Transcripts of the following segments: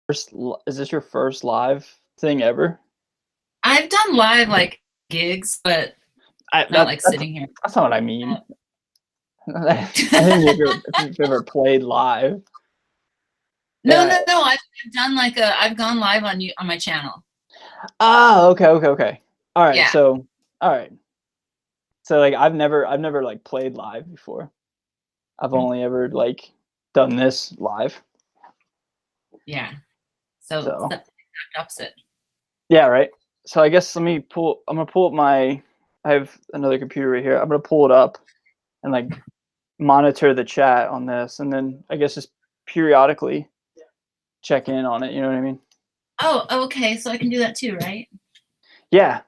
is this your first live thing ever? I've done live like gigs, but not like sitting here. That's not what I mean. I think if you've ever played live. No, Yeah. no, no. I've done like I've gone live on you on my channel. Ah, okay. All right, Yeah. so all right. So like I've never like played live before. I've only ever like done this live. Yeah. So it's So the exact opposite. yeah, right. So I guess I'm gonna pull up I have another computer right here. I'm gonna pull it up and like monitor the chat on this, and then I guess just periodically check in on it, you know what I mean? Oh, okay. So I can do that too, right? Yeah.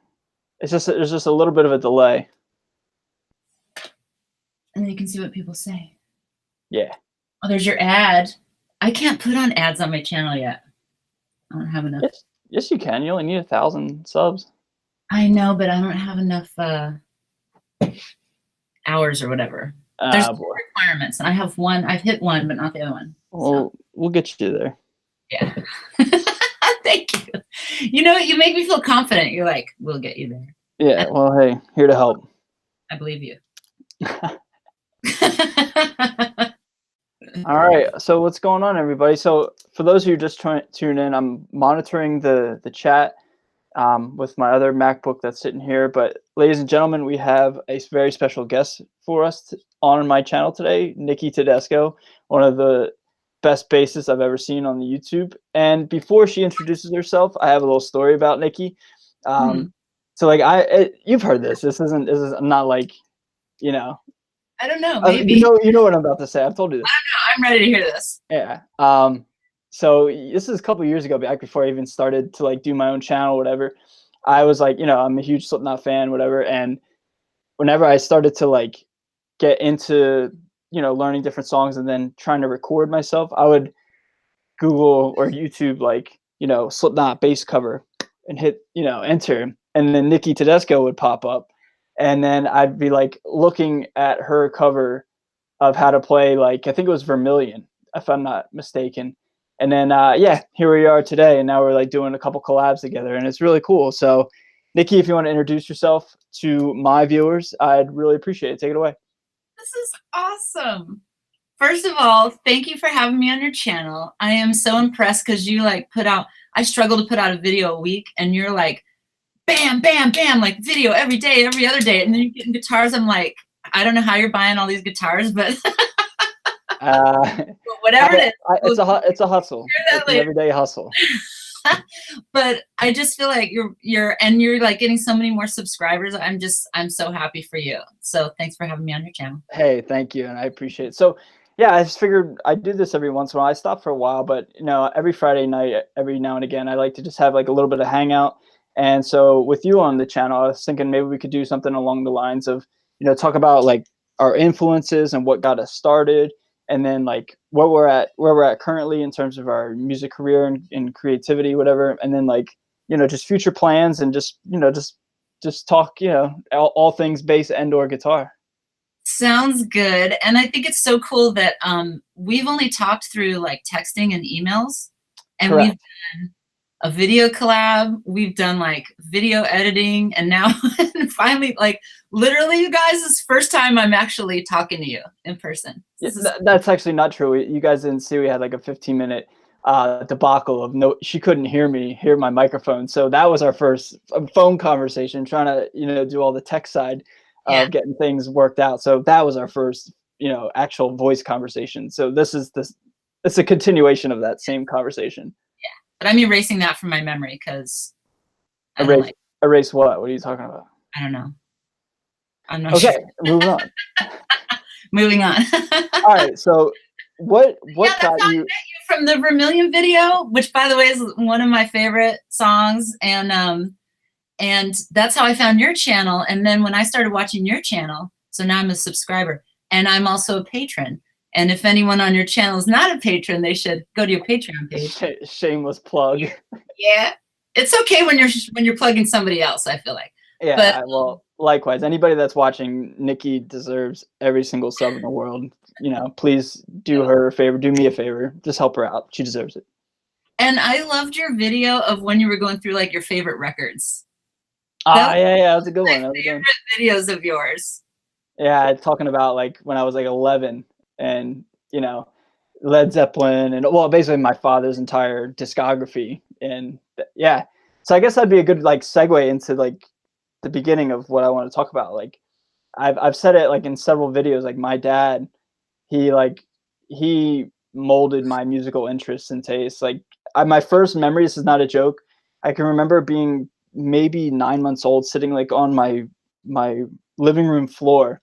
It's just there's just a little bit of a delay. And then you can see what people say. Yeah. Oh, there's your ad. I can't put on ads on my channel yet. I don't have enough. Yes, you can. You only need 1,000 subs. I know, but I don't have enough hours or whatever. There's Boy. requirements, and I have one. I've hit one, but not the other one. Well, we'll get you there. Yeah. Thank you. You know, you make me feel confident. You're like, we'll get you there. Yeah, well, hey, here to help. I believe you. All right, so what's going on, everybody? So for those of you just trying to tune in, I'm monitoring the chat with my other MacBook that's sitting here. But ladies and gentlemen, we have a very special guest for us on my channel today, Nicki Tedesco, one of the best bassists I've ever seen on the YouTube. And before she introduces herself, I have a little story about Nicki. So like you've heard this. This is not like, you know. I don't know. Maybe you know what I'm about to say. I've told you this. I'm ready to hear this. Yeah. So this is a couple years ago, back before I even started to like do my own channel, whatever. I was like, I'm a huge Slipknot fan, whatever. And whenever I started to like get into, learning different songs and then trying to record myself, I would Google or YouTube like, Slipknot bass cover and hit, enter. And then Nicki Tedesco would pop up. And then I'd be like looking at her cover of how to play, like, I think it was Vermilion, if I'm not mistaken. And then, yeah, here we are today. And now we're like doing a couple collabs together, and it's really cool. So Nicki, if you want to introduce yourself to my viewers, I'd really appreciate it. Take it away. This is awesome. First of all, thank you for having me on your channel. I am so impressed because you like I struggle to put out a video a week, and you're like, bam, bam, bam, like video every day, every other day. And then you're getting guitars. I'm like, I don't know how you're buying all these guitars, but whatever it is. It's a hustle. It's an everyday hustle. But I just feel like you're like getting so many more subscribers. I'm so happy for you. So thanks for having me on your channel. Hey, thank you. And I appreciate it. So yeah, I just figured I do this every once in a while. I stopped for a while, but every Friday night, every now and again, I like to just have like a little bit of hangout. And so with you on the channel, I was thinking maybe we could do something along the lines of, talk about like our influences and what got us started, and then like where we're at currently in terms of our music career and creativity, whatever. And then like, just future plans, and just talk, all things bass and or guitar. Sounds good. And I think it's so cool that we've only talked through like texting and emails, and Correct. we've done a video collab, we've done like video editing, and now finally, like literally, you guys, this is the first time I'm actually talking to you in person. Yeah, that's actually not true. You guys didn't see we had like a 15-minute debacle of she couldn't hear my microphone. So that was our first phone conversation, trying to do all the tech side of getting things worked out. So that was our first actual voice conversation. So it's a continuation of that same conversation. Yeah, but I'm erasing that from my memory because erase what? What are you talking about? I don't know. I'm not sure. Okay, moving on. Moving on. All right, so what got you from the Vermilion video, which by the way is one of my favorite songs, and that's how I found your channel. And then when I started watching your channel, so now I'm a subscriber, and I'm also a patron. And if anyone on your channel is not a patron, they should go to your Patreon page. Shameless plug. Yeah, it's okay when you're plugging somebody else, I feel like. Yeah, but, well, likewise, anybody that's watching, Nicki deserves every single sub in the world. Please do her a favor, do me a favor, just help her out. She deserves it. And I loved your video of when you were going through like your favorite records. Ah, yeah, that's a good one. My That was a good one. favorite videos of yours. Yeah, talking about like when I was like 11 and, you know, Led Zeppelin and well, basically my father's entire discography and yeah. So I guess that'd be a good like segue into like the beginning of what I want to talk about. Like I've said it like in several videos, like my dad, he like he molded my musical interests and tastes. Like my first memory, this is not a joke. I can remember being maybe 9 months old, sitting like on my living room floor,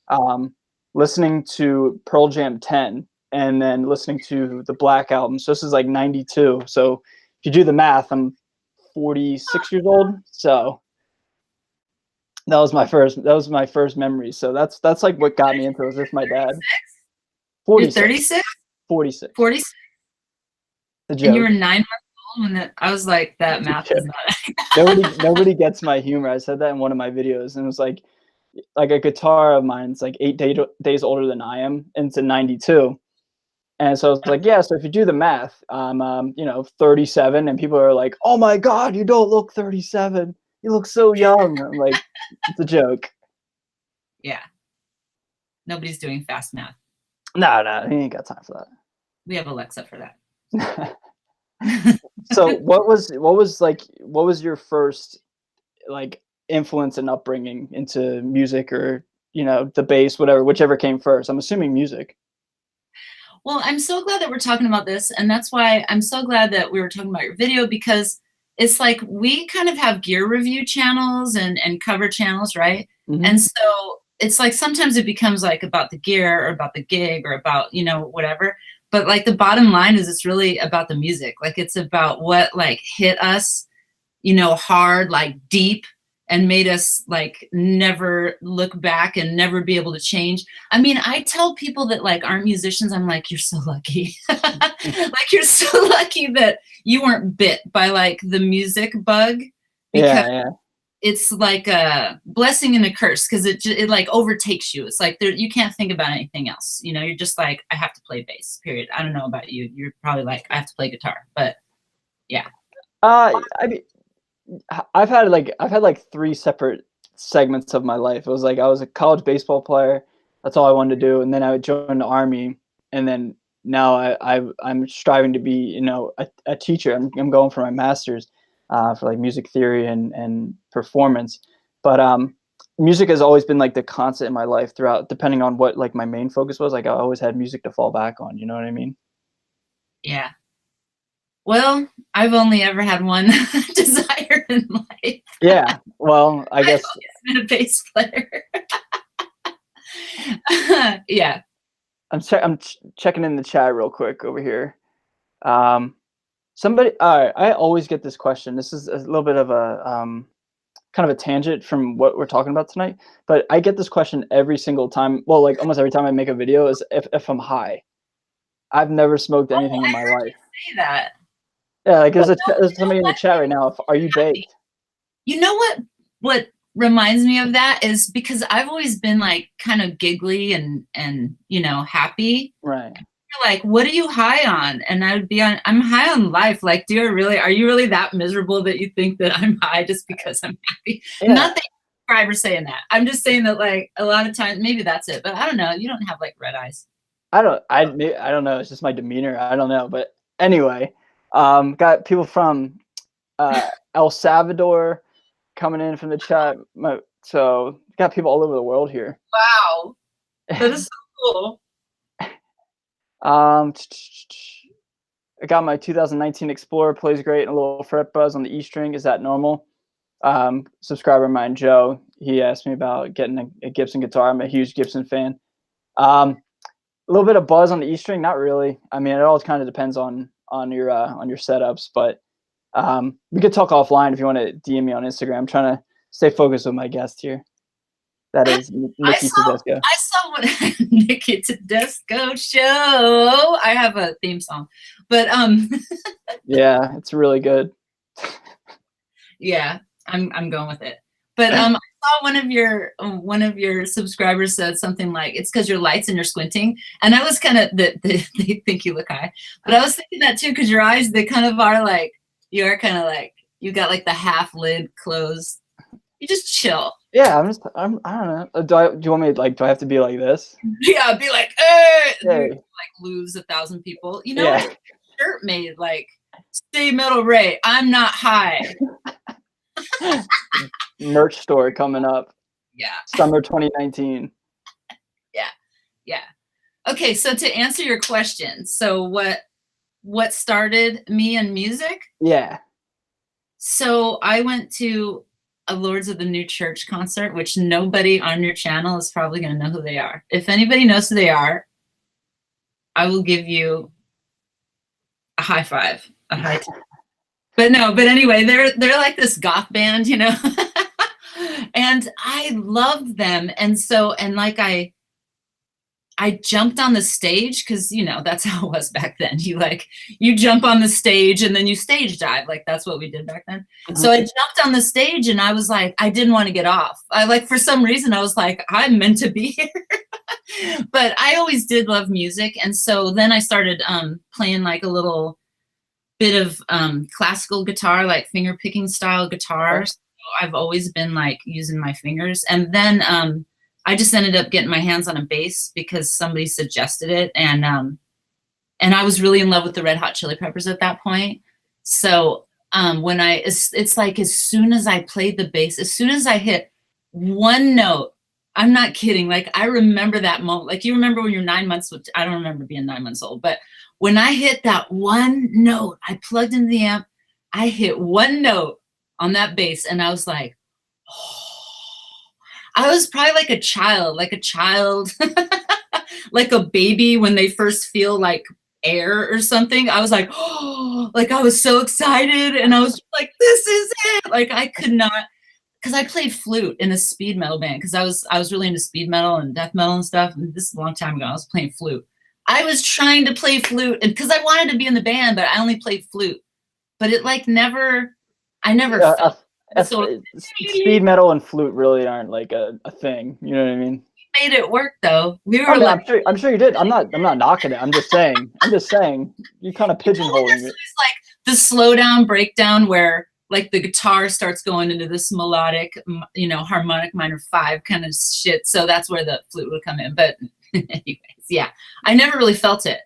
um, listening to Pearl Jam 10 and then listening to the Black Album. So this is like 92. So if you do the math, I'm 46 years old. So that was my first memory. So that's like what got me into it was with my dad. You're 46. 36? 46. 46? The And you joke. were 9 months old when I was like, that math is not. Nobody gets my humor. I said that in one of my videos, and it was like a guitar of mine. It's like days older than I am, and it's a 92. And so I was like, yeah. So if you do the math, I'm 37, and people are like, oh my god, you don't look 37. You look so young. I'm like, it's a joke. Yeah. Nobody's doing fast math. No, he ain't got time for We have Alexa for that. that. So what was your first like influence and upbringing into music or the bass, whichever came first? I'm assuming music. Well, I'm so glad that we're talking about this, and that's why I'm so glad that we were talking about your video, because it's like we kind of have gear review channels and cover channels, right? Mm-hmm. And so it's like sometimes it becomes like about the gear or about the gig or about whatever, but like the bottom line is it's really about the music. Like it's about what like hit us hard, like deep, and made us like never look back and never be able to change. I mean, I tell people that like aren't musicians, I'm like, you're so lucky. Like you're so lucky that you weren't bit by like the music bug, because Yeah. it's like a blessing and a curse, because it like overtakes you. It's like you can't think about anything else. You're just like, I have to play bass, period. I don't know about you. You're probably like, I have to play guitar, but yeah. I mean, I've had like three separate segments of my life. It was like I was a college baseball player. That's all I wanted to do, and then I would join the army, and then now I'm striving to be a teacher. I'm going for my master's for like music theory and performance. But music has always been like the constant in my life throughout, depending on what like my main focus was. Like I always had music to fall back on. You know what I mean? Yeah. Well, I've only ever had one desire in life. Yeah. Well, I guess I've always been a bass player. Yeah. I'm checking in the chat real quick over here. Somebody, all right, I always get this question. This is a little bit of a kind of a tangent from what we're talking about tonight, but I get this question every single time. Well, like almost every time I make a video is if I'm high. I've never smoked anything in my life. Say that. Yeah, like there's somebody in the chat right now. Are you baked? You know what reminds me of that is because I've always been like kind of giggly and happy. Right. You're like, what are you high on? And I would be I'm high on life. Like, are you really that miserable that you think that I'm high just because I'm happy? Yeah. Not that you're ever saying that. I'm just saying that like a lot of times maybe that's it, but I don't know. You don't have like red eyes. I don't know. It's just my demeanor. I don't know. But anyway, got people from El Salvador coming in from the chat. So got people all over the world here. Wow, that is so cool. I got my 2019 Explorer, plays great, and a little fret buzz on the E string. Is that normal? Subscriber of mine, Joe, he asked me about getting a Gibson guitar. I'm a huge Gibson fan. A little bit of buzz on the E string, not really. I mean, it all kind of depends on your setups, but we could talk offline if you want to DM me on Instagram. I'm trying to stay focused with my guest here. That is Nicki Tedesco. I saw what Nicki Tedesco show. I have a theme song, but yeah, it's really good. Yeah, I'm going with it. But I saw one of your subscribers said something like, it's because your lights and you're squinting. And I was kind of, they think you look high. But I was thinking that too, because your eyes, they kind of are like, you are kind of like, you got like the half lid closed. You just chill. Yeah, I don't know. Do you want me like, do I have to be like this? Yeah, be like, Hey. like lose 1,000 people. You know, Yeah. shirt made like, stay metal Ray, I'm not high. Merch store coming up. Yeah. Summer 2019. Yeah. Yeah. Okay, so to answer your question, so what started me in music? Yeah. So I went to a Lords of the New Church concert, which nobody on your channel is probably going to know who they are. If anybody knows who they are, I will give you a high five, a high ten. But anyway, they're like this goth band, you know. And I loved them. And so, and like I jumped on the stage because, you know, that's how it was back then. You jump on the stage and then you stage dive. Like that's what we did back then. Mm-hmm. So I jumped on the stage and I was like, I didn't want to get off. For some reason, I was like, I'm meant to be here. But I always did love music. And so then I started playing like a little bit of classical guitar, like finger picking style guitar. Okay. So I've always been like using my fingers. And then I just ended up getting my hands on a bass because somebody suggested it. And I was really in love with the Red Hot Chili Peppers at that point. So it's like as soon as I played the bass, as soon as I hit one note, I'm not kidding. Like I remember that moment. Like you remember when you're 9 months, which I don't remember being 9 months old, but when I hit that one note, I plugged into the amp, I hit one note on that bass and I was like, oh. I was probably like a child, like a baby when they first feel like air or something. I was like, oh, like I was so excited. And I was like, this is it. Like I could not, because I played flute in a speed metal band because I was really into speed metal and death metal and stuff. And this is a long time ago. I was playing flute. I was trying to play flute and because I wanted to be in the band, but I only played flute. But it like I never felt. So speed metal and flute really aren't like a thing. You know what I mean? We made it work though. We were I'm sure you did. I'm not knocking it. I'm just saying you kind of pigeonholing it. It's like the slow down breakdown where like the guitar starts going into this melodic, you know, harmonic minor 5 kind of shit. So that's where the flute would come in. But anyways, yeah, I never really felt it.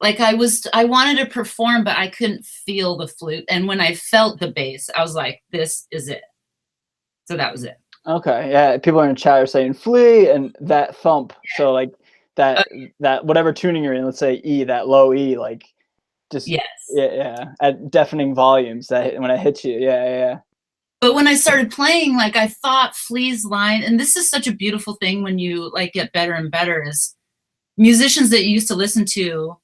Like I wanted to perform, but I couldn't feel the flute. And when I felt the bass, I was like, this is it. So that was it. Okay. Yeah. People in the chat are saying flee and that thump. Yeah. So like that whatever tuning you're in, let's say E, that low E, like just, yes. Yeah. At deafening volumes that when it hits you. Yeah. But when I started playing, like I thought Flea's line, and this is such a beautiful thing when you like get better and better, is musicians that you used to listen to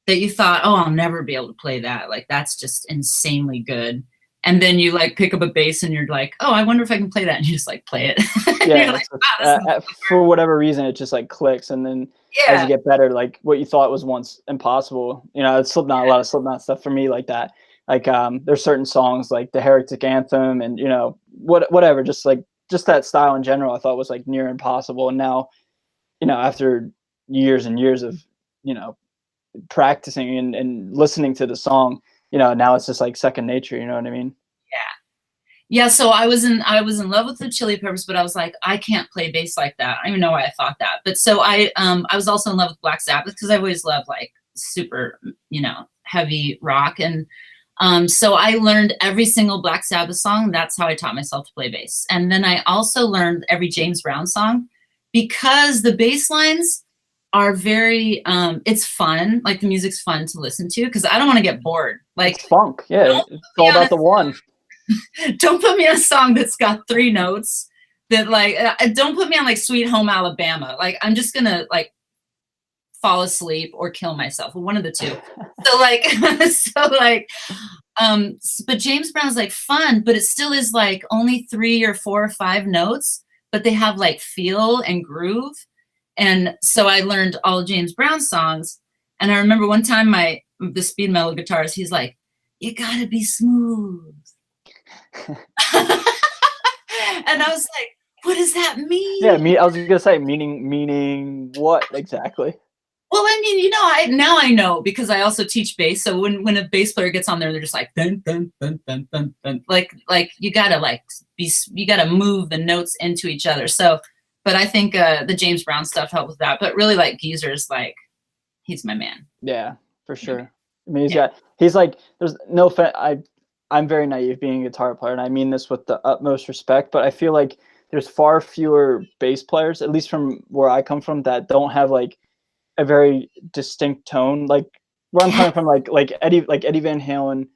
that you thought, oh, I'll never be able to play that. Like, that's just insanely good. And then you like pick up a bass and you're like, oh, I wonder if I can play that. And you just like play it. Yeah. Like, wow, for whatever reason, it just like clicks. And then as you get better, like what you thought was once impossible, you know, it's Slipknot, a lot of Slipknot stuff for me like that. Like there's certain songs like the Heretic Anthem and, you know, whatever, just that style in general, I thought was like near impossible. And now, you know, after years and years of, you know, practicing and listening to the song, you know, now it's just like second nature, you know what I mean? Yeah. So I was in love with the Chili Peppers, but I was like, I can't play bass like that. I don't even know why I thought that. But so I was also in love with Black Sabbath because I always loved like super, you know, heavy rock. And so I learned every single Black Sabbath song. That's how I taught myself to play bass. And then I also learned every James Brown song because the bass lines are very, it's fun. Like the music's fun to listen to because I don't want to get bored. Like it's funk. Yeah. It's all about the one. Don't put me on a song that's got 3 notes that like, don't put me on like Sweet Home Alabama. Like, I'm just going to like fall asleep or kill myself. One of the two. But James Brown's like fun, but it still is like only 3 or 4 or 5 notes, but they have like feel and groove. And so I learned all James Brown songs. And I remember one time the speed metal guitarist, he's like, you gotta be smooth. And I was like, What does that mean? Yeah, I was gonna say meaning what exactly? Well, I mean, you know, now I know because I also teach bass. So when a bass player gets on there, they're just like dun dun dun dun dun dun. Like you gotta you gotta move the notes into each other. So, but I think the James Brown stuff helped with that. But really, like Geezer's like, he's my man. Yeah, for sure. I mean, Yeah. he's like, there's no I'm very naive being a guitar player, and I mean this with the utmost respect, but I feel like there's far fewer bass players, at least from where I come from, that don't have like a very distinct tone. Like where I'm Yeah. coming from, like Eddie Van Halen,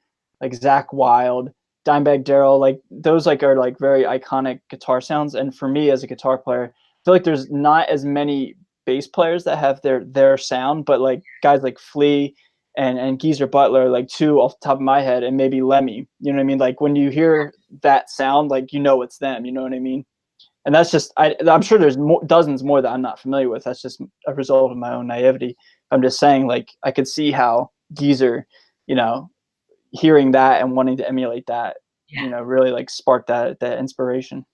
like Zach Wilde, Dimebag Darrell, like those like are like very iconic guitar sounds. And for me as a guitar player, I feel like there's not as many bass players that have their sound, but like guys like Flea and Geezer Butler, like two off the top of my head, and maybe Lemmy. You know what I mean? Like when you hear that sound, like you know it's them. You know what I mean? And that's just I'm sure there's dozens more that I'm not familiar with. That's just a result of my own naivety. I'm just saying, like I could see how Geezer, you know, hearing that and wanting to emulate that, Yeah. you know, really like sparked that inspiration.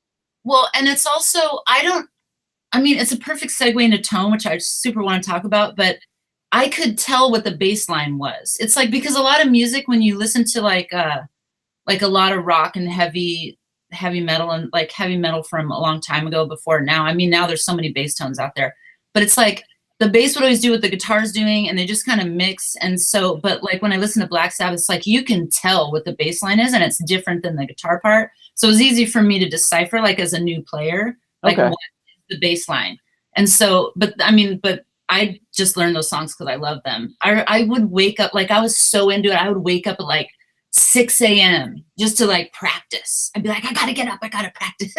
Well, and it's also I mean, it's a perfect segue into tone, which I super want to talk about, but I could tell what the bass line was. It's like, because a lot of music, when you listen to like a lot of rock and heavy metal, and like heavy metal from a long time ago before now, I mean, now there's so many bass tones out there, but it's like the bass would always do what the guitar's doing and they just kind of mix. And so, but like when I listen to Black Sabbath, it's like you can tell what the bass line is and it's different than the guitar part. So it's easy for me to decipher, like as a new player, like Okay. what is the bass line. And so, but I mean, but I just learned those songs because I love them. I would wake up, like I was so into it, I would wake up at like 6 a.m. just to like practice. I'd be like, I gotta get up, I gotta practice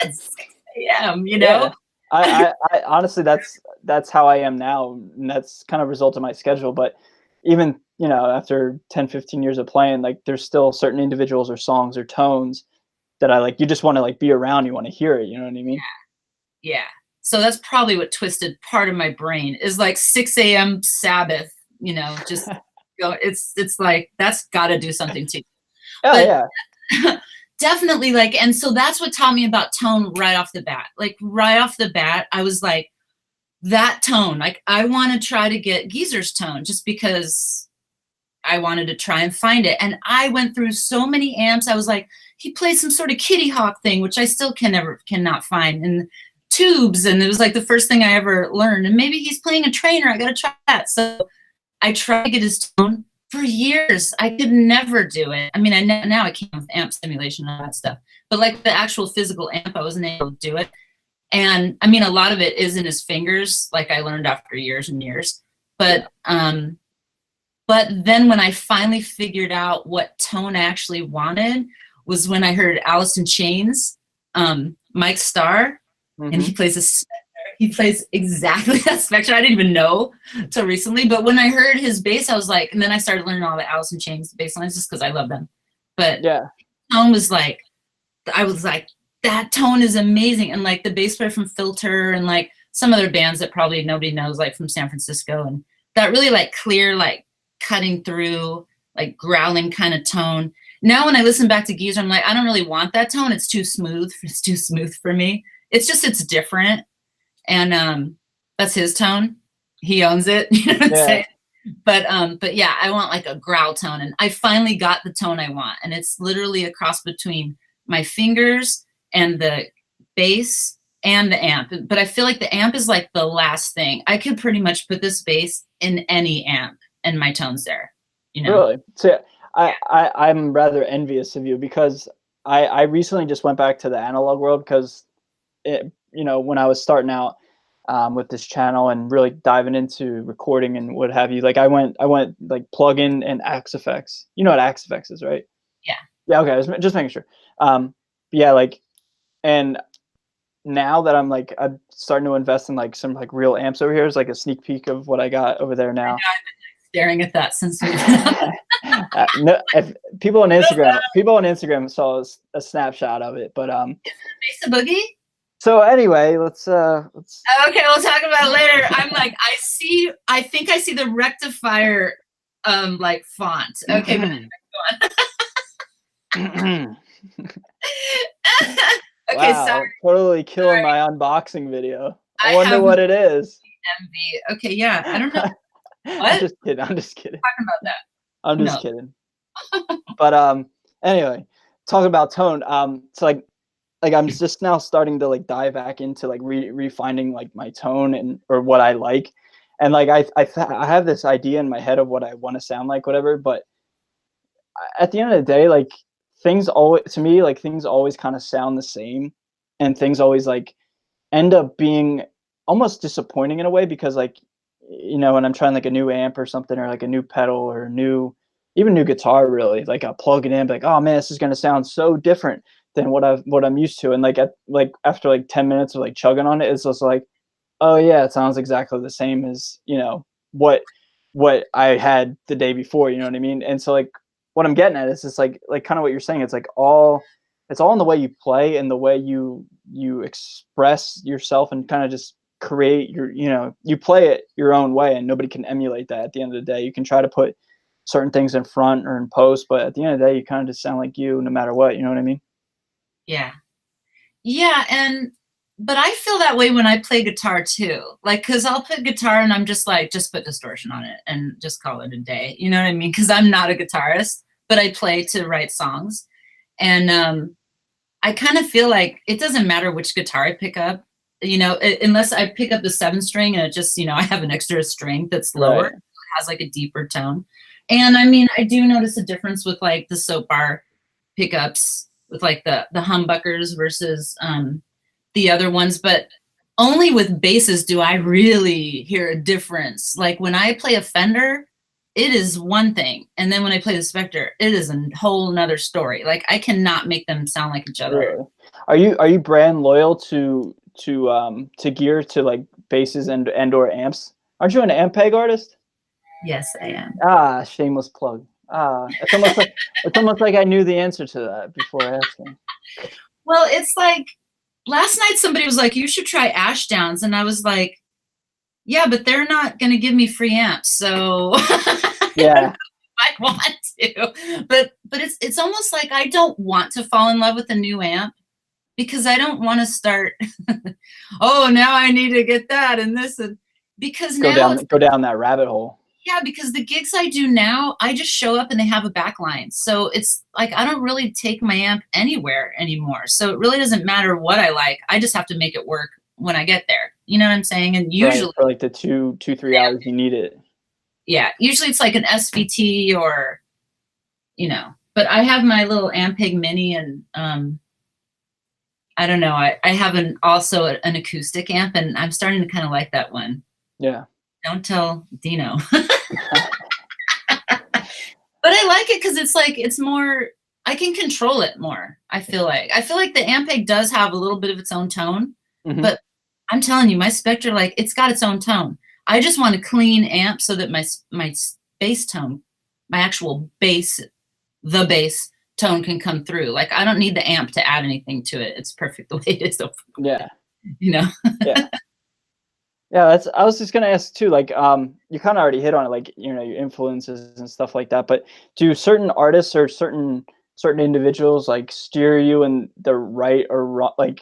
at 6 a.m., you know? Yeah. I honestly, that's how I am now. And that's kind of a result of my schedule. But even, you know, after 10, 15 years of playing, like there's still certain individuals or songs or tones that I like, you just want to like be around, you want to hear it. You know what I mean? Yeah. So that's probably what twisted part of my brain is like 6 a.m. Sabbath, you know, just go, it's like, that's gotta do something to you. Oh, But yeah. definitely like, and so that's what taught me about tone right off the bat. Like right off the bat, I was like, that tone, like I want to try to get Geezer's tone just because I wanted to try and find it. And I went through so many amps. I was like, he plays some sort of Kitty Hawk thing, which I still cannot find, and tubes. And it was like the first thing I ever learned. And maybe he's playing a trainer. I got to try that. So I tried to get his tone for years. I could never do it. I mean, now I can with amp simulation and all that stuff, but like the actual physical amp, I wasn't able to do it. And I mean, a lot of it is in his fingers, like I learned after years and years. But then when I finally figured out what tone I actually wanted was when I heard Alice in Chains, Mike Starr, and he plays a spectre. He plays exactly that spectre. I didn't even know till recently, but when I heard his bass, I was like, and then I started learning all the Alice in Chains bass lines just because I love them. But Yeah. tone was like, I was like, that tone is amazing. And like the bass player from Filter and like some other bands that probably nobody knows, like from San Francisco, and that really like clear, like cutting through, like growling kind of tone. Now when I listen back to Geezer, I'm like, I don't really want that tone. It's too smooth. It's too smooth for me. It's just, it's different. And that's his tone. He owns it. You know what I'm saying? But yeah, I want like a growl tone, and I finally got the tone I want. And it's literally a cross between my fingers and the bass and the amp. But I feel like the amp is like the last thing. I could pretty much put this bass in any amp and my tone's there, you know? Really? So I'm rather envious of you because I recently just went back to the analog world because it, you know, when I was starting out with this channel and really diving into recording and what have you, like I went like plugin and Axe Effects. You know what Axe Effects is, right? Yeah. Yeah. Okay. I was just making sure. Yeah. Like, and now that I'm starting to invest in like some like real amps over here is like a sneak peek of what I got over there now. Staring at that since we've no, if people on Instagram saw a snapshot of it, but Bass a Boogie? so anyway, let's Okay, we'll talk about it later. I'm like, I think I see the rectifier like font. Okay, but go on. Okay, Wow, sorry. totally killing my unboxing video. I I wonder have what it is. envy. Okay, yeah. I don't know I'm what just kidding. I'm just kidding. talking about that. I'm Who just knows? kidding. But anyway, talking about tone. So like I'm just now starting to like dive back into like refining like my tone and or what I like, and like I have this idea in my head of what I want to sound like, whatever. But at the end of the day, like things always to me like things always kind of sound the same, and things always like end up being almost disappointing in a way because like when I'm trying like a new amp or something or like a new pedal or a new even new guitar really like I'll plug it in like oh man this is gonna sound so different than what I'm used to and like after like 10 minutes of like chugging on it it's just like oh yeah it sounds exactly the same as what I had the day before, you know what I mean? And so like what I'm getting at is just like kind of what you're saying. It's all in the way you play and the way you express yourself and kind of just create you play it your own way and nobody can emulate that at the end of the day. You can try to put certain things in front or in post, but at the end of the day you kind of just sound like you no matter what, you know what I mean? Yeah. Yeah, but I feel that way when I play guitar too. Like, cause I'll put guitar and I'm just like, just put distortion on it and just call it a day. You know what I mean? Cause I'm not a guitarist, but I play to write songs. And I kind of feel like it doesn't matter which guitar I pick up, unless I pick up the 7-string and it just, I have an extra string that's lower, Right. it has like a deeper tone. And I mean, I do notice a difference with like the soap bar pickups with like the humbuckers versus the other ones, but only with basses do I really hear a difference. Like when I play a Fender, it is one thing, and then when I play the Spectre, it is a whole nother story. Like I cannot make them sound like each other. Really? Are you brand loyal to gear to like basses and or amps? Aren't you an Ampeg artist? Yes, I am. Ah, shameless plug. Ah, it's almost like I knew the answer to that before asking. Well, it's like last night somebody was like, you should try Ashdowns. And I was like, yeah, but they're not going to give me free amps. So Yeah. I want to, but it's almost like I don't want to fall in love with a new amp because I don't want to start. Oh, now I need to get that and this and because Go now down that rabbit hole. yeah, because the gigs I do now, I just show up and they have a backline. So it's like I don't really take my amp anywhere anymore. So it really doesn't matter what I like. I just have to make it work when I get there. You know what I'm saying? And usually for like the 3 hours you need it. Yeah, usually it's like an SVT or, but I have my little Ampeg Mini and I don't know. I have also an acoustic amp and I'm starting to kind of like that one. Yeah. Don't tell Dino. But I like it because it's like it's more. I can control it more. I feel like the Ampeg does have a little bit of its own tone, but I'm telling you, my Spectre it's got its own tone. I just want a clean amp so that my bass tone, my actual bass, the bass tone can come through. Like I don't need the amp to add anything to it. It's perfect the way it is. Yeah. Yeah. Yeah, I was just gonna ask too, like you kind of already hit on it, like your influences and stuff like that. But do certain artists or certain individuals like steer you in the right or wrong? Like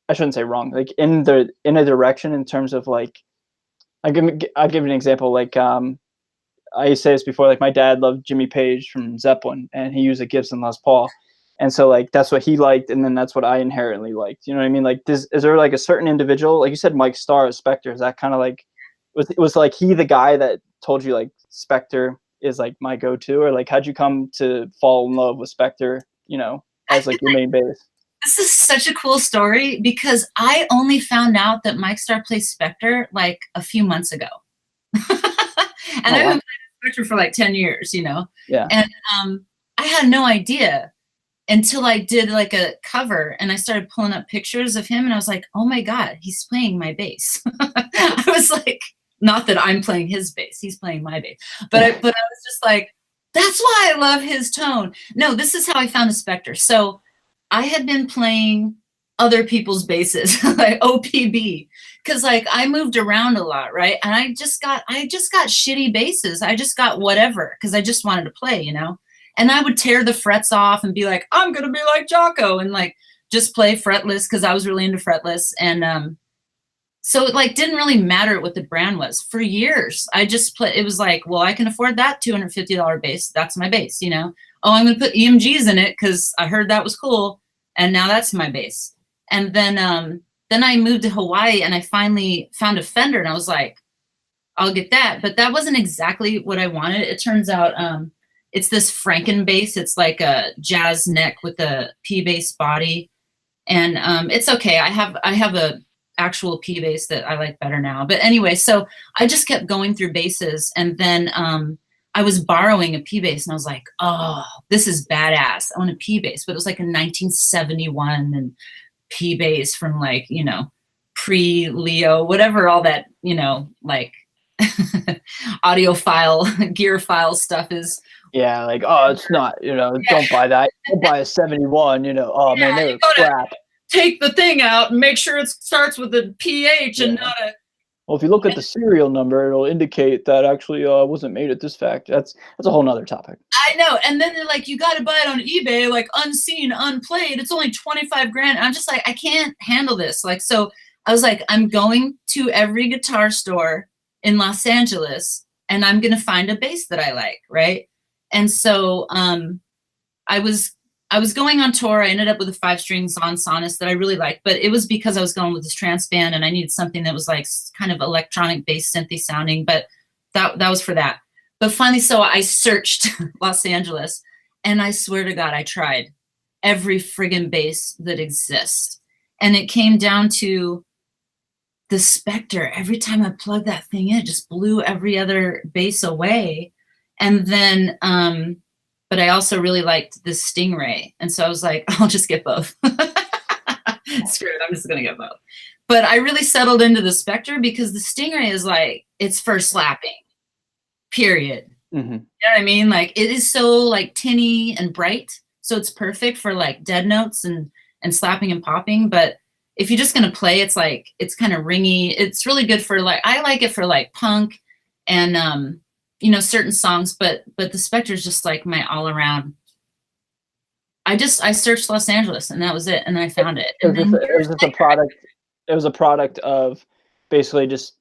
I shouldn't say wrong, like in a direction in terms of like I'll give an example. Like I used to say this before, like my dad loved Jimmy Page from Zeppelin, and he used a Gibson Les Paul. And so like that's what he liked, and then that's what I inherently liked. You know what I mean? Like is there like a certain individual, like you said, Mike Starr of Spectre? Is that kind of like was like he the guy that told you like Spectre is like my go-to, or like how'd you come to fall in love with Spectre? As like your main bass. This is such a cool story because I only found out that Mike Starr plays Spectre like a few months ago, and I've been playing Spectre for like 10 years. Yeah. And I had no idea until I did like a cover and I started pulling up pictures of him and I was like, oh my God, he's playing my bass. I was like, not that I'm playing his bass, he's playing my bass. But I was just like, that's why I love his tone. No, this is how I found a Spectre. So I had been playing other people's basses, like OPB, because like I moved around a lot, right? And I just got shitty basses. I just got whatever because I just wanted to play, And I would tear the frets off and be like, I'm gonna be like Jocko, and like just play fretless because I was really into fretless. And so it like didn't really matter what the brand was. For years, I just play. It was like, well, I can afford that $250 bass. That's my bass, you know. Oh, I'm gonna put EMGs in it because I heard that was cool, and now that's my bass. And then I moved to Hawaii and I finally found a Fender and I was like, I'll get that. But that wasn't exactly what I wanted. It turns out it's this Franken bass. It's like a jazz neck with a P bass body. And it's okay. I have a actual P bass that I like better now. But anyway, so I just kept going through basses, and then I was borrowing a P bass and I was like, oh, this is badass. I want a P bass. But it was like a 1971 and P bass from like, you know, pre-Leo, whatever all that, you know, like audiophile, gear file stuff is. Yeah, like, oh, it's not, you know, don't buy that. Don't buy a 71, you know, oh man, they're crap. Take the thing out and make sure it starts with a PH and not a. Well, if you look at the serial number, it'll indicate that actually wasn't made at this factory. That's a whole nother topic. I know. And then they're like, you got to buy it on eBay, like unseen, unplayed. It's only 25 grand. I'm just like, I can't handle this. Like, so I was like, I'm going to every guitar store in Los Angeles and I'm going to find a bass that I like. Right. And so I was going on tour. I ended up with a 5-string Sonus that I really liked, but it was because I was going with this trance band and I needed something that was like kind of electronic bass synthy sounding, but that was for that. But finally, so I searched Los Angeles and I swear to God, I tried every friggin' bass that exists. And it came down to the Spectre. Every time I plugged that thing in, it just blew every other bass away. And then, but I also really liked the Stingray. And so I was like, I'll just get both. Screw it, I'm just gonna get both. But I really settled into the Spectre because the Stingray is like, it's for slapping, period. Mm-hmm. You know what I mean? Like it is so like tinny and bright. So it's perfect for like dead notes and slapping and popping. But if you're just gonna play, it's like, it's kind of ringy. It's really good for like, I like it for like punk and you know, certain songs, but the Spectre is just like my all around. I searched Los Angeles and that was it. And I found it. And it was a product of basically just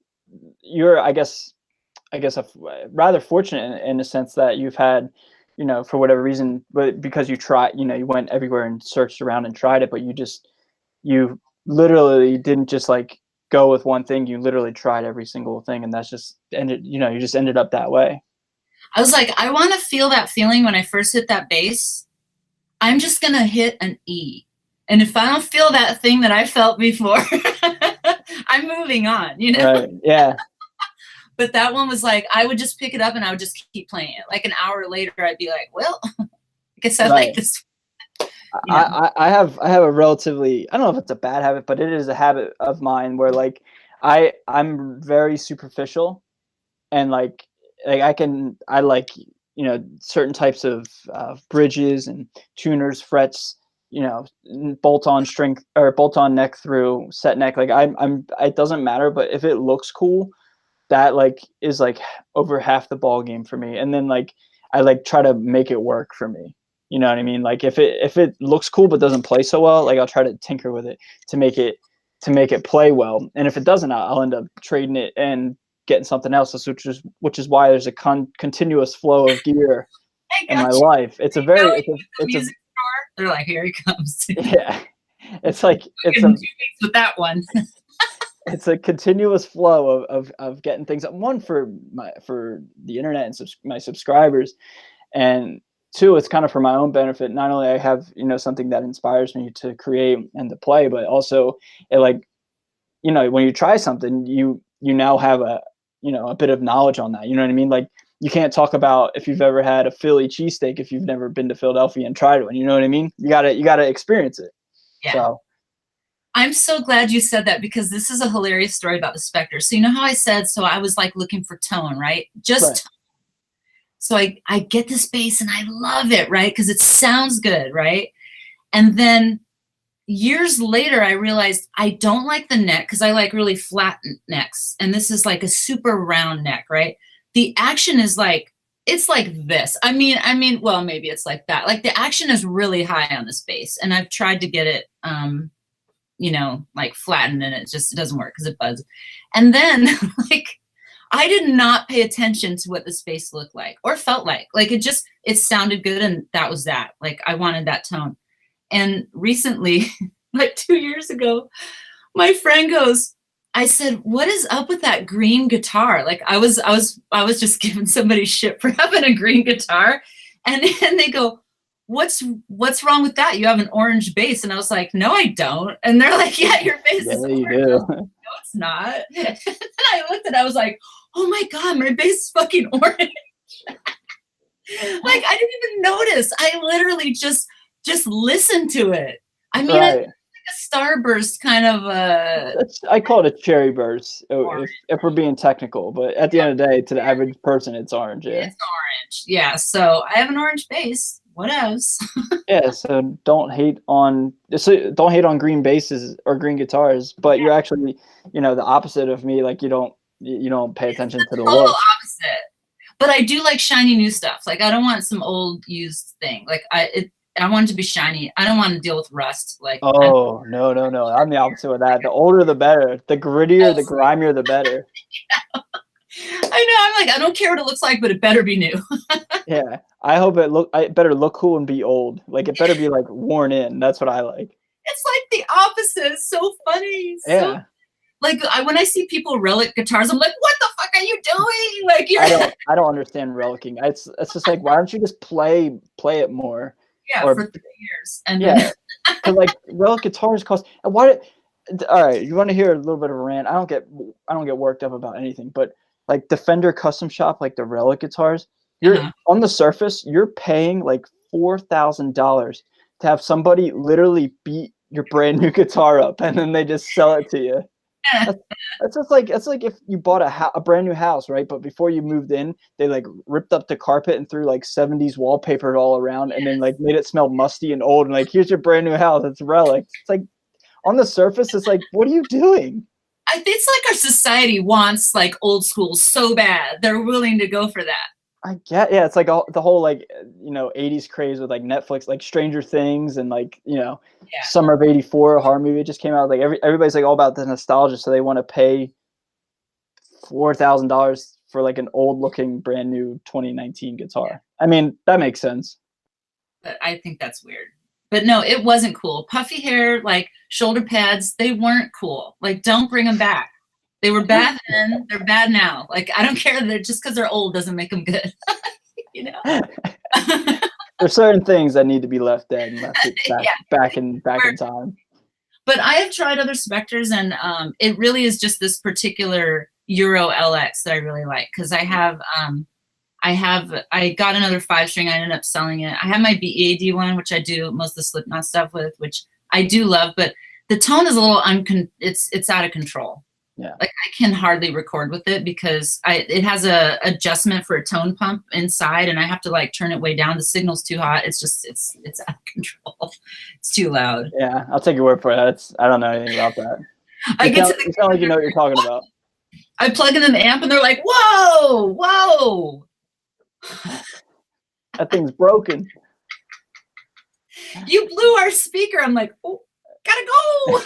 you're, I guess rather fortunate in a sense that you've had, you know, for whatever reason, but because you tried, you know, you went everywhere and searched around and tried it, but you literally didn't just like go with one thing. You literally tried every single thing, and that's just ended, you know, you just ended up that way. I was like, I want to feel that feeling when I first hit that bass. I'm just gonna hit an E, and if I don't feel that thing that I felt before, I'm moving on, you know. Right. Yeah. But that one was like, I would just pick it up and I would just keep playing it. Like an hour later, I'd be like, well, I guess I like this. You know? I have a relatively, I don't know if it's a bad habit, but it is a habit of mine where like I'm very superficial, and like I like, you know, certain types of bridges and tuners, frets, you know, bolt-on string or bolt-on neck through, set neck. Like it doesn't matter, but if it looks cool, that like is like over half the ball game for me. And then like I like try to make it work for me. You know what I mean? Like if it looks cool but doesn't play so well, like I'll try to tinker with it to make it play well. And if it doesn't, I'll end up trading it and getting something else, which is why there's a continuous flow of gear in my life. It's a very they're like, here he comes. Yeah, it's like with that one. It's a continuous flow of getting things up. One for the internet and my subscribers, and two, it's kind of for my own benefit. Not only I have, you know, something that inspires me to create and to play, but also it, like, you know, when you try something, you now have a bit of knowledge on that. You know what I mean? Like you can't talk about if you've ever had a Philly cheesesteak if you've never been to Philadelphia and tried one. You know what I mean? You gotta experience it. Yeah. So. I'm so glad you said that because this is a hilarious story about the Spectre. So you know how I said, so I was like looking for tone, right? Just right. Tone. So I get this bass and I love it, right? Because it sounds good, right? And then years later, I realized I don't like the neck because I like really flat necks. And this is like a super round neck, right? The action is like it's like this. Well, maybe it's like that. Like the action is really high on this bass, and I've tried to get it, you know, like flattened, and it doesn't work because it buzzes. And then like, I did not pay attention to what the bass looked like or felt like. Like it sounded good, and that was that. Like I wanted that tone. And recently, like 2 years ago, my friend goes, I said, "What is up with that green guitar?" Like I was just giving somebody shit for having a green guitar, and they go, "What's wrong with that? You have an orange bass." And I was like, "No, I don't." And they're like, "Yeah, your bass is orange." You do. Like, no, it's not. And I looked and I was like, "Oh my god, my bass is fucking orange." Like I didn't even notice. I literally just listened to it. I mean, Right. it's like a starburst kind of I call it a cherry burst if we're being technical, but at the end of the day, to the average person, it's orange. Yeah. It's orange. Yeah. So I have an orange bass. What else? Yeah. So don't hate on green basses or green guitars, but you're actually, you know, the opposite of me. Like you don't pay attention to the Total looks. opposite. But I do like shiny new stuff. Like I don't want some old used thing. Like I want it to be shiny. I don't want to deal with rust. Like Oh no. I'm the opposite of that. The older the better. The grittier, the grimier, the better. I know. I'm like, I don't care what it looks like, but it better be new. Yeah. I hope it better look cool and be old. Like it better be like worn in. That's what I like. It's like the opposite. It's so funny. Yeah. Like when I see people relic guitars, I'm like, what the fuck are you doing? Like I don't understand relicking. It's just like, why don't you just play it more? Yeah, or, for 3 years. And yeah, because like relic guitars cost. All right, you want to hear a little bit of a rant? I don't get worked up about anything, but like the Fender Custom Shop, like the relic guitars, you're on the surface, you're paying like $4,000 to have somebody literally beat your brand new guitar up, and then they just sell it to you. That's like if you bought a brand new house, right? But before you moved in, they like ripped up the carpet and threw like 70s wallpaper all around, and then like made it smell musty and old. And like, here's your brand new house. It's relics. It's like on the surface, it's like, what are you doing? It's like our society wants like old school so bad. They're willing to go for that. Yeah, it's like the whole like, you know, 80s craze with like Netflix, like Stranger Things, and like, you know, Summer of '84, a horror movie just came out. Like everybody's like all about the nostalgia, so they want to pay $4,000 for like an old looking brand new 2019 guitar. I mean, that makes sense. But I think that's weird. But no, it wasn't cool. Puffy hair, like shoulder pads, they weren't cool. Like, don't bring them back. They were bad then, they're bad now. Like, I don't care. They're just because they're old doesn't make them good. You know? There's certain things that need to be left dead and left back in time. But I have tried other Spectres, and it really is just this particular Euro LX that I really like, because I got another 5-string. I ended up selling it. I have my BEAD one, which I do most of the Slipknot stuff with, which I do love, but the tone is a little it's out of control. Yeah. Like I can hardly record with it because it has a adjustment for a tone pump inside, and I have to like turn it way down. The signal's too hot. It's just it's out of control. It's too loud. Yeah, I'll take your word for it. I don't know anything about that. You sound like you know what you're talking about. I plug in an amp and they're like, whoa. That thing's broken. You blew our speaker. I'm like, oh, gotta go.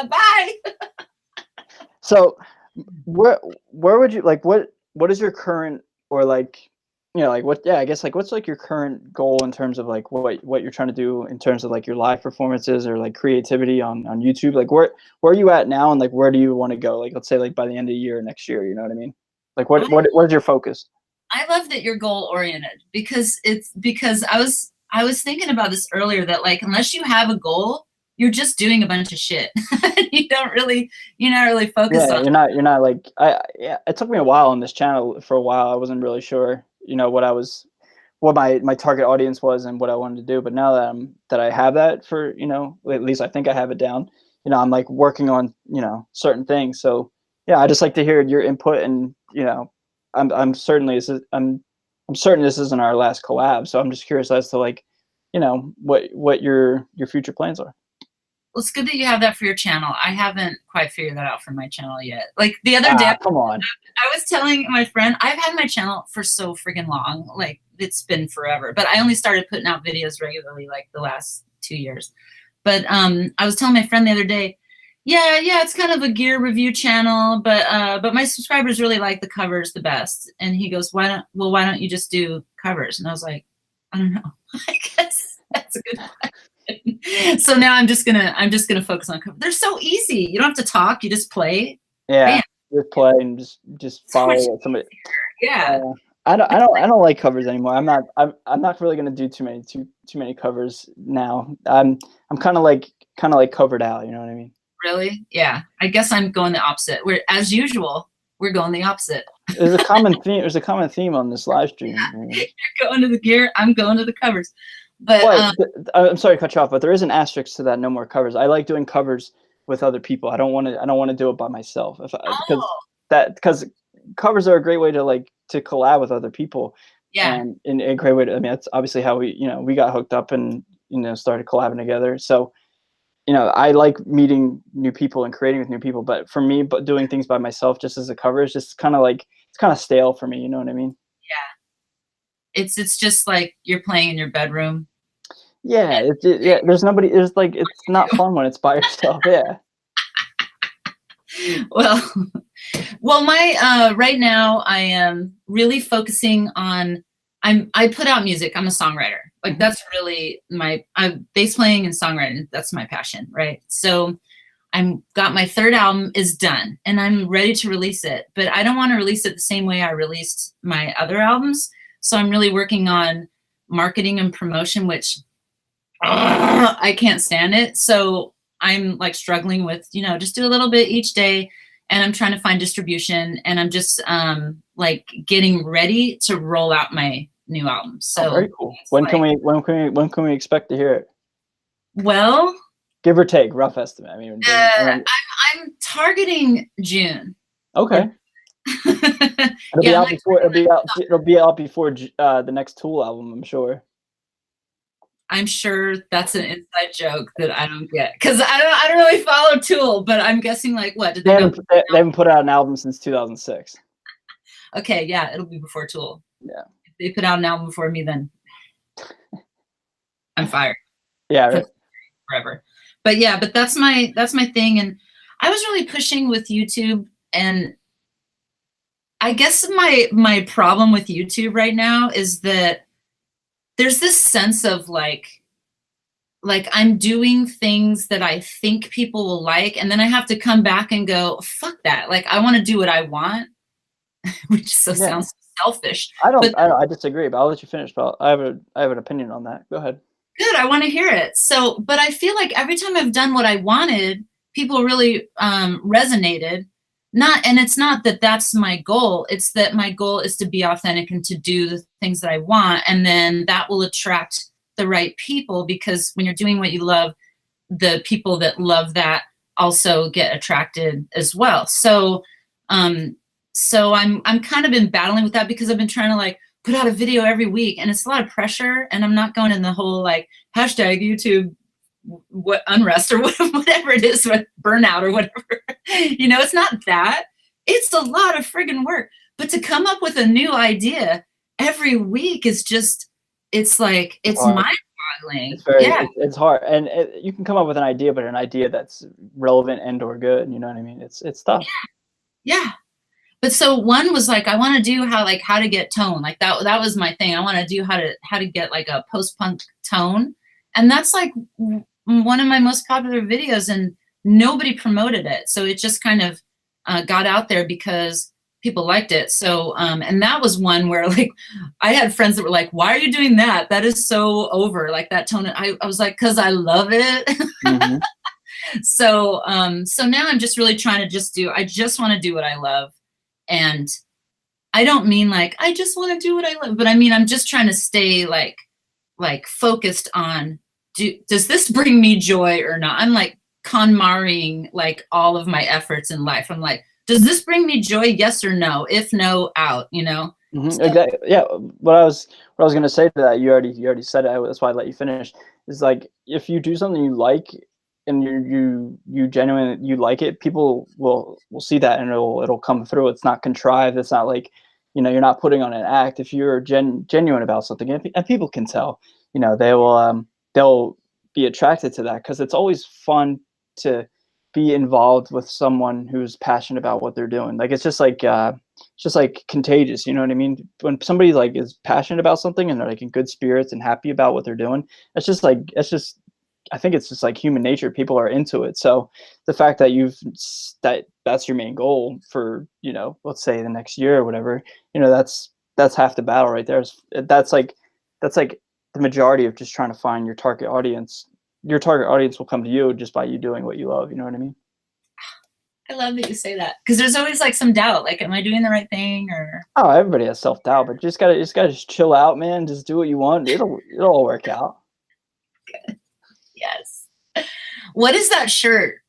Bye. So where would you like, what is your current, or like, you know, like what, I guess like what's like your current goal in terms of like what you're trying to do in terms of like your live performances or like creativity on YouTube? Like where are you at now, and like where do you want to go? Like let's say like by the end of the year, next year, you know what I mean? Like what is your focus? I love that you're goal oriented, because I was thinking about this earlier, that like unless you have a goal, you're just doing a bunch of shit. You're not really focused on. You're not like it took me a while on this channel. For a while I wasn't really sure, you know, what my target audience was and what I wanted to do. But now that I have that, for, you know, at least I think I have it down, you know, I'm like working on, you know, certain things. So yeah, I just like to hear your input, and, you know, I'm certain this isn't our last collab. So I'm just curious as to like, you know, what your future plans are. Well, it's good that you have that for your channel. I haven't quite figured that out for my channel yet. Like the other day, Come on. I was telling my friend, I've had my channel for so freaking long. Like it's been forever, but I only started putting out videos regularly like the last 2 years. But I was telling my friend the other day, yeah, it's kind of a gear review channel, but my subscribers really like the covers the best. And he goes, why don't you just do covers? And I was like, I don't know. I guess that's a good question. So now I'm just gonna focus on covers. They're so easy. You don't have to talk. You just play. Yeah, just play and just follow somebody. Yeah. I don't like covers anymore. I'm not really gonna do too many covers now. I'm kind of like covered out. You know what I mean? Really? Yeah. I guess I'm going the opposite. We're, as usual, we're going the opposite. There's a common theme. There's a common theme on this live stream. You're going to the gear. I'm going to the covers. But I'm sorry to cut you off, but there is an asterisk to that. No more covers. I like doing covers with other people. I don't want to do it by myself. Because covers are a great way to collab with other people. Yeah. And in a great way to, I mean, that's obviously how we got hooked up and started collabing together. So. I like meeting new people and creating with new people, but for me, doing things by myself just as a cover is just kind of stale for me. You know what I mean? Yeah. It's just like you're playing in your bedroom. Yeah. There's nobody. It's not fun when it's by yourself. Yeah. Well, my right now I am really focusing on. I put out music. I'm a songwriter. Like that's really my bass playing and songwriting. That's my passion, right? So I'm got my third album is done and I'm ready to release it, but I don't want to release it the same way I released my other albums. So I'm really working on marketing and promotion, which I can't stand it. So I'm like struggling with, just do a little bit each day, and I'm trying to find distribution, and I'm just like getting ready to roll out my new album. So very cool. When can we expect to hear it? Well, give or take, rough estimate. I mean, I'm targeting June. Okay. It'll be out before the next Tool album, I'm sure. I'm sure that's an inside joke that I don't get, because I don't really follow Tool, but I'm guessing like what did they haven't put out an album since 2006. Okay, yeah, it'll be before Tool. Yeah. If they put out an album before me, then I'm fired. Yeah, right. Forever. But that's my thing, and I was really pushing with YouTube, and I guess my problem with YouTube right now is that there's this sense of like I'm doing things that I think people will like, and then I have to come back and go, fuck that. Like I want to do what I want, which sounds selfish. I disagree, but I'll let you finish. But I have an opinion on that. Go ahead. Good, I want to hear it. So, but I feel like every time I've done what I wanted, people really resonated. And it's not that that's my goal. It's that my goal is to be authentic and to do the things that I want. And then that will attract the right people, because when you're doing what you love, the people that love that also get attracted as well. So, I'm kind of been battling with that, because I've been trying to like put out a video every week, and it's a lot of pressure, and I'm not going in the whole like hashtag YouTube what unrest or whatever it is, with burnout or whatever. It's not that. It's a lot of friggin' work. But to come up with a new idea every week is just, it's like, it's mind-boggling. It's hard. And you can come up with an idea, but an idea that's relevant and or good. You know what I mean? It's tough. Yeah. But so one was like, I want to do how to get tone. Like that was my thing. I want to do how to get like a post-punk tone. And that's like one of my most popular videos, and nobody promoted it. So it just kind of got out there because people liked it. So, and that was one where like, I had friends that were like, why are you doing that? That is so over, like that tone. I was like, cause I love it. Mm-hmm. So now I'm just really trying to I just want to do what I love. And I don't mean like, I just want to do what I love, but I mean, I'm just trying to stay like focused on, does this bring me joy or not? I'm like KonMariing like all of my efforts in life. I'm like, does this bring me joy? Yes or no? If no, out, Mm-hmm. So, exactly. Yeah. What I was going to say to that, you already said it. That's why I let you finish. Is like, if you do something you like and you genuinely you like it, people will see that and it'll come through. It's not contrived. It's not like, you know, you're not putting on an act. If you're genuine about something, and people can tell, you know, they'll be attracted to that, because it's always fun to be involved with someone who's passionate about what they're doing. Like it's just like contagious, you know what I mean? When somebody like is passionate about something and they're like in good spirits and happy about what they're doing, I think it's just like human nature. People are into it. So the fact that that's your main goal for, you know, let's say the next year or whatever, you know, that's half the battle right there. That's like the majority of just trying to find your target audience. Your target audience will come to you just by you doing what you love. You know what I mean? I love that you say that, because there's always like some doubt, like, am I doing the right thing? Or Oh, everybody has self-doubt, but just gotta chill out, man. Just do what you want. It'll all work out. yes. What is that shirt?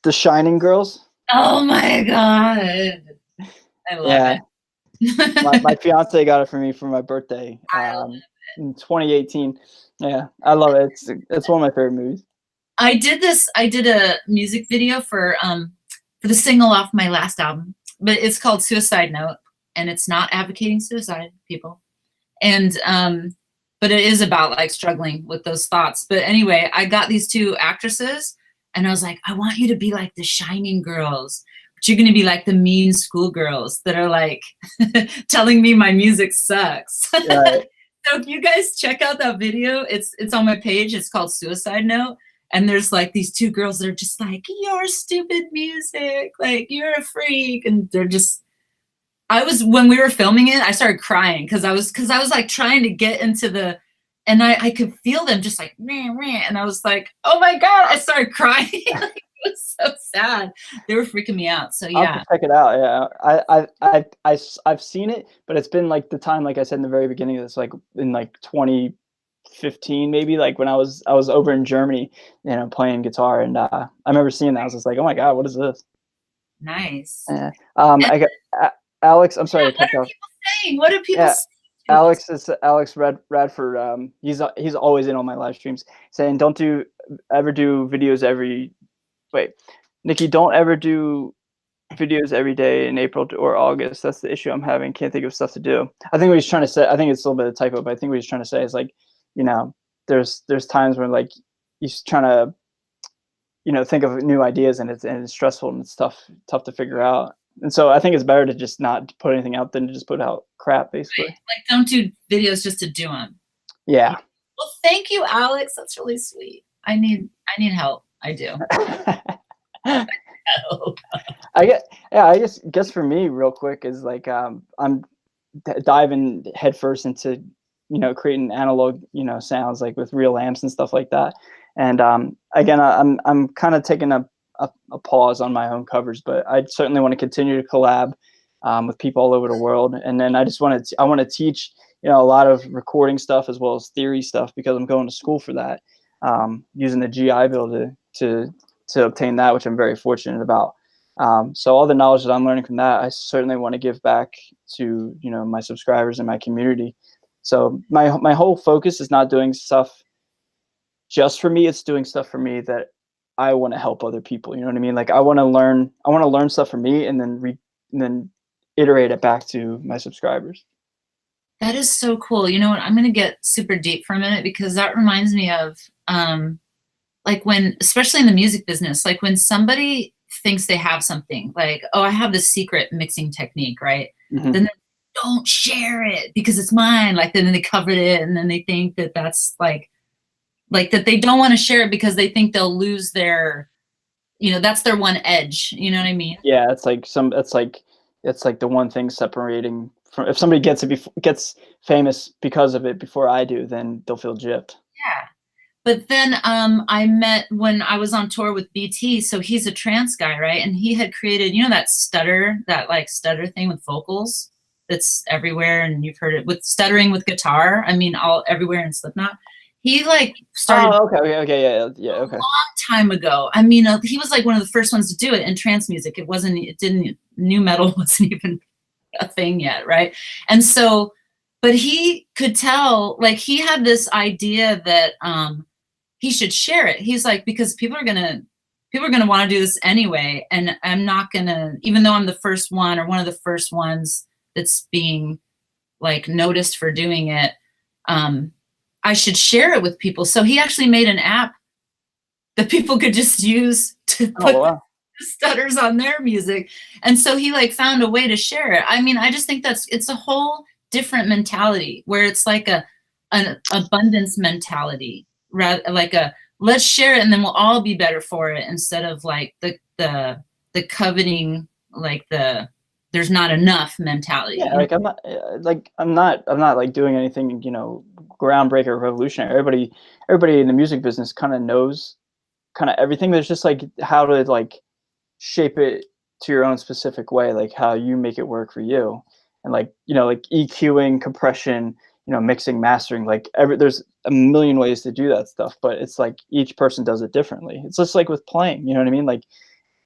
The Shining Girls. Oh my god, I love it. My fiance got it for me for my birthday in 2018. Yeah, I love it. It's one of my favorite movies. I did a music video for the single off my last album, but it's called Suicide Note, and it's not advocating suicide, people. And but it is about like struggling with those thoughts. But anyway, I got these two actresses and I was like, I want you to be like the Shining Girls, but you're gonna be like the mean schoolgirls that are like telling me my music sucks. Right. So if you guys check out that video, it's on my page. It's called Suicide Note. And there's like these two girls that are just like, your stupid music, like you're a freak. And they're just, when we were filming it, I started crying because I was like trying to get into and I could feel them just like, meh, meh. And I was like, oh my God, I started crying. Like, it was so sad. They were freaking me out. So yeah. I'll have to check it out. Yeah. I've seen it, but it's been like the time, like I said in the very beginning, it's like in like 2015 maybe, like when I was over in Germany, you know, playing guitar, and I remember seeing that. I was just like, oh my God, what is this? Nice. Yeah. I got Alex. I'm sorry. Yeah, what are people saying? What do people say? Alex Radford. He's always in all my live streams saying, don't ever do videos Nicki, don't ever do videos every day in April or August. That's the issue I'm having. Can't think of stuff to do. I think what he's trying to say, I think it's a little bit of a typo, but I think what he's trying to say is like, you know, there's times when like he's trying to, you know, think of new ideas, and it's stressful and it's tough to figure out. And so I think it's better to just not put anything out than to just put out crap, basically. Right. Like, don't do videos just to do them. Yeah. Well, thank you, Alex. That's really sweet. I need help. I do. I guess for me, real quick, is like I'm diving headfirst into, you know, creating analog, you know, sounds like with real amps and stuff like that. And again, I'm kind of taking a pause on my own covers, but I certainly want to continue to collab with people all over the world. And then I want to teach, you know, a lot of recording stuff as well as theory stuff, because I'm going to school for that, using the GI Bill to obtain that, which I'm very fortunate about. So all the knowledge that I'm learning from that, I certainly want to give back to, you know, my subscribers and my community. So my whole focus is not doing stuff just for me. It's doing stuff for me that I want to help other people. You know what I mean? Like I want to learn stuff for me, and then iterate it back to my subscribers. That is so cool. You know what? I'm going to get super deep for a minute, because that reminds me of like when, especially in the music business, like when somebody thinks they have something, like, oh, I have this secret mixing technique, right? Mm-hmm. Then they don't share it because it's mine. Like then they covered it, and then they think that that's like that they don't want to share it because they think they'll lose their, you know, that's their one edge. You know what I mean? Yeah, it's like the one thing separating from, if somebody gets famous because of it before I do, then they'll feel gypped. Yeah. But then I met when I was on tour with BT. So he's a trance guy, right? And he had created, you know, that stutter thing with vocals that's everywhere, and you've heard it with stuttering with guitar. I mean, all everywhere in Slipknot. He like started. Oh, okay, yeah, okay. A long time ago. I mean, he was like one of the first ones to do it in trance music. New metal wasn't even a thing yet, right? And so, but he could tell, like he had this idea that he should share it. He's like, because people are gonna want to do this anyway, and I'm not gonna, even though I'm the first one or one of the first ones that's being like noticed for doing it, I should share it with people. So he actually made an app that people could just use to put the stutters on their music. And so he like found a way to share it. I mean, I just think it's a whole different mentality where it's like an abundance mentality, rather like a let's share it and then we'll all be better for it, instead of like the coveting, like there's not enough mentality. Yeah, like I'm not like doing anything, groundbreaker or revolutionary. Everybody in the music business kind of knows kind of everything. There's just like how to like shape it to your own specific way, like how you make it work for you. And like, like EQing, compression, mixing, mastering, like there's a million ways to do that stuff, but it's like each person does it differently. It's just like with playing, you know what I mean? Like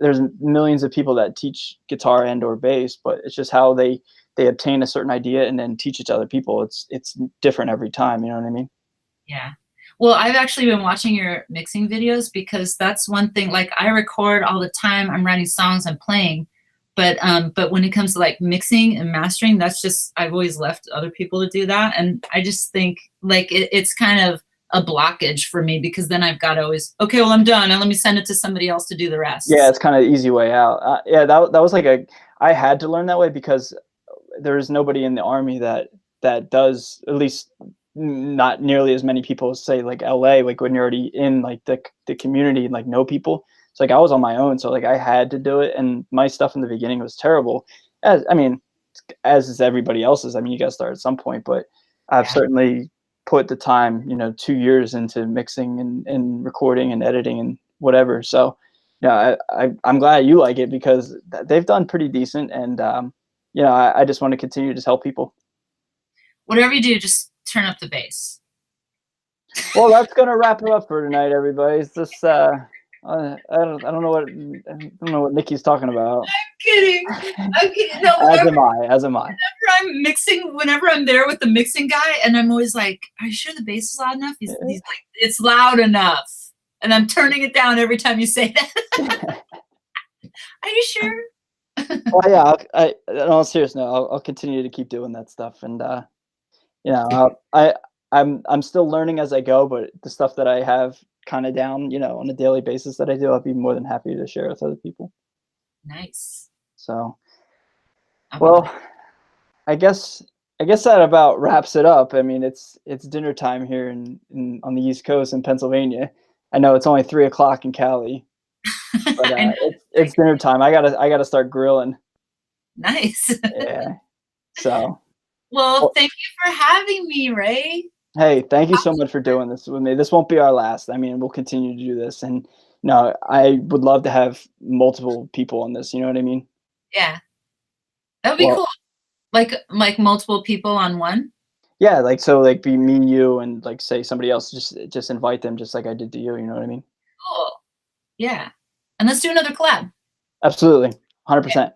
there's millions of people that teach guitar and or bass, but it's just how they obtain a certain idea and then teach it to other people. It's different every time, you know what I mean? Yeah. Well, I've actually been watching your mixing videos, because that's one thing, like I record all the time, I'm writing songs, I'm playing, but when it comes to like mixing and mastering, that's just, I've always left other people to do that. And I just think like it's kind of a blockage for me, because then I've got to always, okay, well, I'm done, and let me send it to somebody else to do the rest. Yeah, it's kind of the easy way out. Yeah, that was like I had to learn that way, because there is nobody in the Army that does, at least not nearly as many people as say like LA, like when you're already in like the community and like know people. So like I was on my own, so like I had to do it, and my stuff in the beginning was terrible. As is everybody else's. I mean, you got to start at some point, but I've certainly put the time, 2 years into mixing and recording and editing and whatever. So yeah, I'm glad you like it, because they've done pretty decent, and I just want to continue to just help people. Whatever you do, just turn up the bass. Well, that's gonna wrap it up for tonight, everybody. It's just I don't know what Nicki's talking about. I'm kidding. No, as am I. Whenever I'm mixing, whenever I'm there with the mixing guy, and I'm always like, "Are you sure the bass is loud enough?" He's like, "It's loud enough," and I'm turning it down every time you say that. Are you sure? Well, yeah. In all seriousness, I'll continue to keep doing that stuff, and I'm still learning as I go, but the stuff that I have kind of down, on a daily basis that I do, I'll be more than happy to share with other people. Nice. So, well, I guess that about wraps it up. I mean, it's dinner time here on the East Coast in Pennsylvania. I know it's only 3 o'clock in Cali, but it's dinner time. I gotta start grilling. Nice. Yeah. So. Well, thank you for having me, Ray. Hey, thank you so much for doing this with me. This won't be our last. I mean, we'll continue to do this, and I would love to have multiple people on this. You know what I mean? Yeah, that would be cool. Like multiple people on one. Yeah, like so, like be me, you, and like say somebody else. Just invite them, just like I did to you. You know what I mean? Cool. Yeah, and let's do another collab. Absolutely, 100%.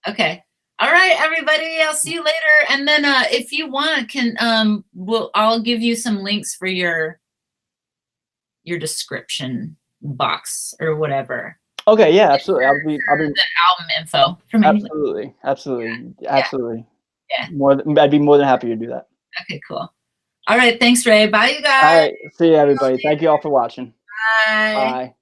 Okay. All right, everybody. I'll see you later. And then, if you want, I'll give you some links for your description box or whatever. Okay. Yeah. Absolutely. I'll be the album info from absolutely. Yeah. I'd be more than happy to do that. Okay. Cool. All right. Thanks, Ray. Bye, you guys. All right. See you, everybody. Thank you all for watching. Bye. Bye.